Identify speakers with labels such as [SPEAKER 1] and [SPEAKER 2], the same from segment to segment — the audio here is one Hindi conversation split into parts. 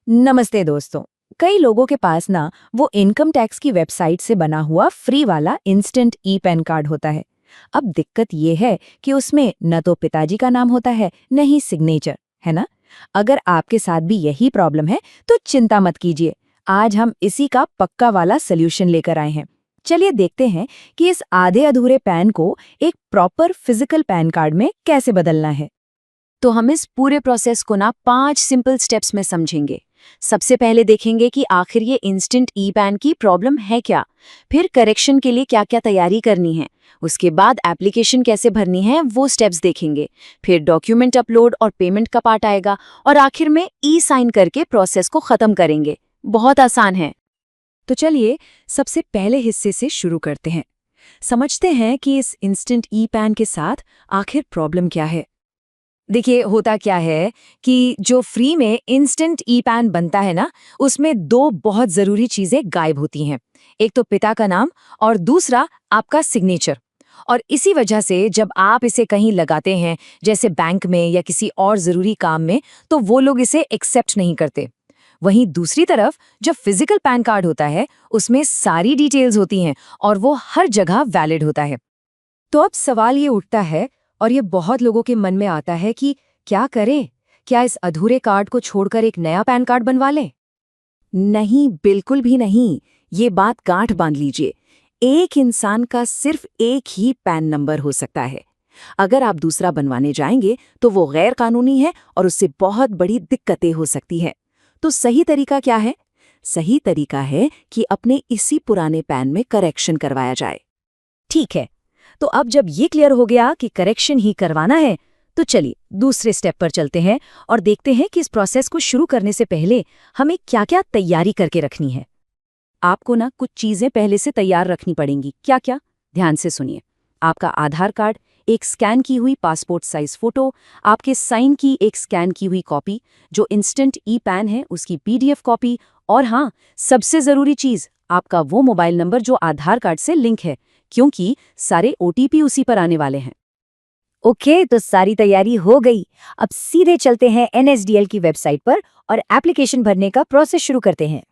[SPEAKER 1] नमस्ते दोस्तों। कई लोगों के पास ना वो इनकम टैक्स की वेबसाइट से बना हुआ फ्री वाला इंस्टेंट ई पैन कार्ड होता है। अब दिक्कत ये है कि उसमें न तो पिताजी का नाम होता है न ही सिग्नेचर, है ना। अगर आपके साथ भी यही प्रॉब्लम है तो चिंता मत कीजिए, आज हम इसी का पक्का वाला सोल्यूशन लेकर आए हैं। चलिए देखते हैं कि इस आधे अधूरे पैन को एक प्रॉपर फिजिकल पैन कार्ड में कैसे बदलना है।
[SPEAKER 2] तो हम इस पूरे प्रोसेस को ना 5 सिंपल स्टेप्स में समझेंगे। सबसे पहले देखेंगे कि आखिर ये इंस्टेंट ई पैन की प्रॉब्लम है क्या, फिर करेक्शन के लिए क्या क्या तैयारी करनी है, उसके बाद एप्लीकेशन कैसे भरनी है वो स्टेप्स देखेंगे, फिर डॉक्यूमेंट अपलोड और पेमेंट का पार्ट आएगा और आखिर में ई साइन करके प्रोसेस को खत्म करेंगे। बहुत आसान है।
[SPEAKER 3] तो चलिए सबसे पहले हिस्से से शुरू करते हैं। समझते हैं कि इस इंस्टेंट ई पैन के साथ आखिर प्रॉब्लम क्या है।
[SPEAKER 1] देखिए होता क्या है कि जो फ्री में इंस्टेंट ई पैन बनता है ना, उसमें दो बहुत जरूरी चीजें गायब होती हैं। एक तो पिता का नाम और दूसरा आपका सिग्नेचर। और इसी वजह से जब आप इसे कहीं लगाते हैं, जैसे बैंक में या किसी और जरूरी काम में, तो वो लोग इसे एक्सेप्ट नहीं करते। वहीं दूसरी तरफ जो फिजिकल पैन कार्ड होता है, उसमें सारी डिटेल्स होती हैं और वो हर जगह वैलिड होता है।
[SPEAKER 3] तो अब सवाल ये उठता है, और ये बहुत लोगों के मन में आता है कि क्या करें? क्या इस अधूरे कार्ड को छोड़कर एक नया पैन कार्ड बनवा लें?
[SPEAKER 2] नहीं, बिल्कुल भी नहीं। ये बात गांठ बांध लीजिए। एक इंसान का सिर्फ एक ही पैन नंबर हो सकता है। अगर आप दूसरा बनवाने जाएंगे तो वो गैर कानूनी है और उससे बहुत बड़ी दिक्कतें हो सकती हैं। तो सही तरीका क्या है? सही तरीका है कि अपने इसी पुराने पैन में करेक्शन करवाया जाए।
[SPEAKER 3] ठीक है, तो अब जब ये क्लियर हो गया कि करेक्शन ही करवाना है, तो चलिए दूसरे स्टेप पर चलते हैं और देखते हैं कि इस प्रोसेस को शुरू करने से पहले हमें क्या-क्या तैयारी करके रखनी है। आपको ना कुछ चीजें पहले से तैयार रखनी पड़ेंगी। क्या-क्या? ध्यान से सुनिए। आपका आधार कार्ड, एक स्कैन की हुई पासपोर्ट साइज फोटो, आपके साइन की एक स्कैन की हुई कॉपी, जो इंस्टेंट ई पैन है उसकी पीडीएफ कॉपी, और हाँ, सबसे जरूरी चीज आपका वो मोबाइल नंबर जो आधार कार्ड से लिंक है, क्योंकि सारे ओटीपी उसी पर आने वाले हैं।
[SPEAKER 1] ओके, तो सारी तैयारी हो गई। अब सीधे चलते हैं एनएसडीएल की वेबसाइट पर और एप्लीकेशन भरने का प्रोसेस शुरू करते हैं।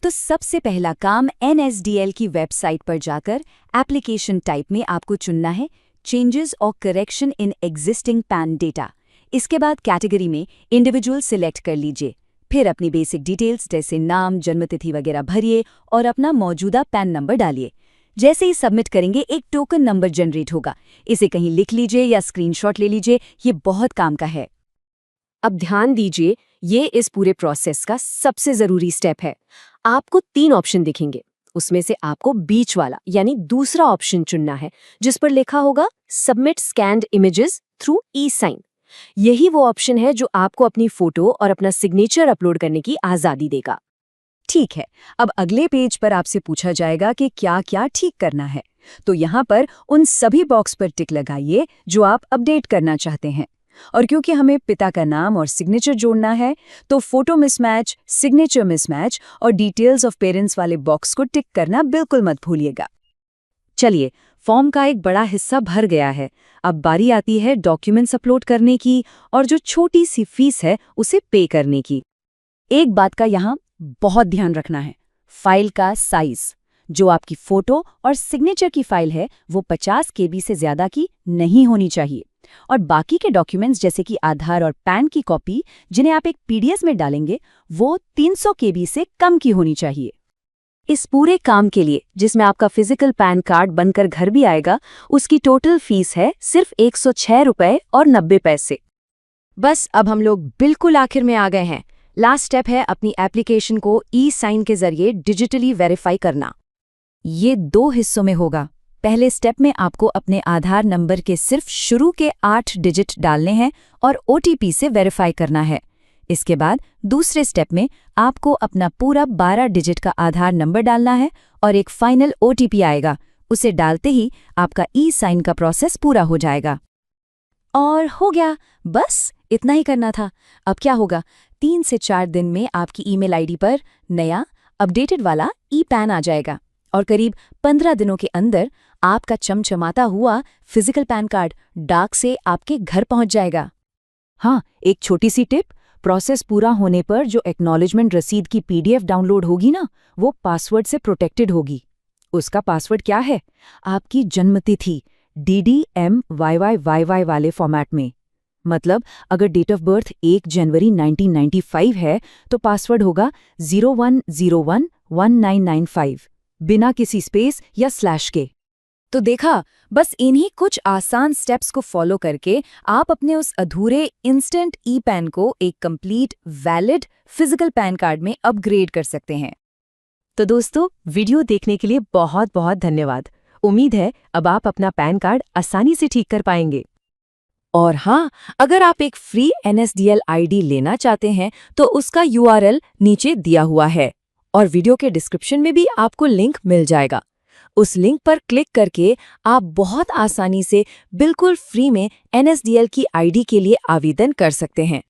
[SPEAKER 3] तो सबसे पहला काम एनएसडीएल की वेबसाइट पर जाकर एप्लीकेशन टाइप में आपको चुनना है चेंजेस और correction in existing pan data. इसके बाद कैटेगरी में इंडिविजुअल सिलेक्ट कर लीजिए। फिर अपनी बेसिक डिटेल्स जैसे नाम, जन्मतिथि वगैरह भरिए और अपना मौजूदा पैन नंबर डालिए। जैसे ही सबमिट करेंगे एक टोकन नंबर जनरेट होगा। इसे कहीं लिख लीजिए या स्क्रीनशॉट ले लीजिए, ये बहुत काम का है।
[SPEAKER 2] अब ध्यान दीजिए, ये इस पूरे प्रोसेस का सबसे जरूरी स्टेप है। आपको 3 ऑप्शन दिखेंगे, उसमें से आपको बीच वाला यानी दूसरा ऑप्शन चुनना है, जिस पर लिखा होगा सबमिट स्कैन्ड इमेजेस थ्रू ई साइन। यही वो ऑप्शन है जो आपको अपनी फोटो और अपना सिग्नेचर अपलोड करने की आजादी देगा।
[SPEAKER 3] ठीक है, अब अगले पेज पर आपसे पूछा जाएगा कि क्या क्या ठीक करना है। तो यहाँ पर उन सभी बॉक्स पर टिक लगाइए जो आप अपडेट करना चाहते हैं। और क्योंकि हमें पिता का नाम और सिग्नेचर जोड़ना है, तो फोटो मिसमैच, सिग्नेचर मिसमैच और डिटेल्स ऑफ पेरेंट्स वाले बॉक्स को टिक करना बिल्कुल मत भूलिएगा। चलिए, फॉर्म का एक बड़ा हिस्सा भर गया है। अब बारी आती है डॉक्यूमेंट्स अपलोड करने की और जो छोटी सी फीस है उसे पे करने की। एक बात का यहाँ बहुत ध्यान रखना है, फाइल का साइज। जो आपकी फोटो और सिग्नेचर की फाइल है वो 50 केबी से ज्यादा की नहीं होनी चाहिए, और बाकी के डॉक्यूमेंट्स जैसे कि आधार और पैन की कॉपी जिन्हें आप एक पीडीएफ में डालेंगे वो 300 केबी से कम की होनी चाहिए। इस पूरे काम के लिए, जिसमें आपका फिजिकल पैन कार्ड बनकर घर भी आएगा, उसकी टोटल फीस है सिर्फ 106 रुपए और 90 पैसे।
[SPEAKER 2] बस अब हम लोग बिल्कुल आखिर में आ गए हैं। लास्ट स्टेप है अपनी एप्लीकेशन को ई साइन के जरिए डिजिटली वेरीफाई करना।
[SPEAKER 3] ये 2 हिस्सों में होगा। पहले स्टेप में आपको अपने आधार नंबर के सिर्फ शुरू के 8 डिजिट डालने हैं और ओटीपी से वेरीफाई करना है। इसके बाद दूसरे स्टेप में आपको अपना पूरा 12 डिजिट का आधार नंबर डालना है और एक फाइनल ओटीपी आएगा। उसे डालते ही आपका ई साइन का प्रोसेस पूरा हो जाएगा। और हो गया, बस इतना ही करना था। अब क्या होगा, 3 से 4 दिन में आपकी ईमेल आईडी पर नया अपडेटेड वाला ई पैन आ जाएगा और करीब 15 दिनों के अंदर आपका चमचमाता हुआ फिजिकल पैन कार्ड डाक से आपके घर पहुंच जाएगा। हाँ, एक छोटी सी टिप, प्रोसेस पूरा होने पर जो एक्नॉलेजमेंट रसीद की PDF डाउनलोड होगी ना, वो पासवर्ड से प्रोटेक्टेड होगी। उसका पासवर्ड क्या है? आपकी जन्मतिथि DDMYYYY वाले फॉर्मेट में। मतलब अगर डेट ऑफ बर्थ 1 जनवरी 1995 है तो पासवर्ड होगा 01011995, बिना किसी स्पेस या स्लैश के।
[SPEAKER 1] तो देखा, बस इन्हीं कुछ आसान स्टेप्स को फॉलो करके आप अपने उस अधूरे इंस्टेंट ई पैन को एक complete valid physical pan card में अपग्रेड कर सकते हैं।
[SPEAKER 2] तो दोस्तों, वीडियो देखने के लिए बहुत बहुत धन्यवाद। उम्मीद है अब आप अपना पैन कार्ड आसानी से ठीक कर पाएंगे।
[SPEAKER 1] और हाँ, अगर आप एक फ्री NSDL ID लेना चाहते हैं तो उसका URL नीचे दिया हुआ है और वीडियो के डिस्क्रिप्शन में भी आपको लिंक मिल जाएगा। उस लिंक पर क्लिक करके आप बहुत आसानी से बिल्कुल फ्री में NSDL की ID के लिए आवेदन कर सकते हैं।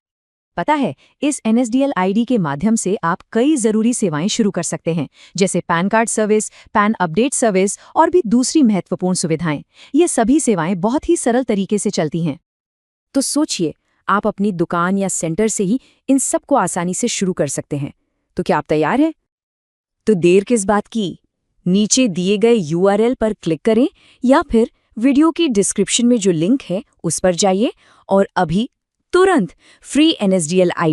[SPEAKER 3] पता है, इस NSDL ID के माध्यम से आप कई ज़रूरी सेवाएं शुरू कर सकते हैं, जैसे pan card service, pan update service और भी दूसरी महत्वपूर्ण सुविधाएं। ये सभी सेवाएं बहुत ही सरल तरीके से चलती हैं। तो सोचिए, आप अपनी दुकान या सेंटर से ही इन सब को आसानी से शुरू कर सकते हैं। तो क्या आप तैयार हैं? तो देर किस बात की? नीचे दिए गए URL पर क्लिक करें या फिर वीडियो की डिस्क्रिप्शन में जो लिंक है उस पर जाइए और अभी तुरंत फ्री NSDL ID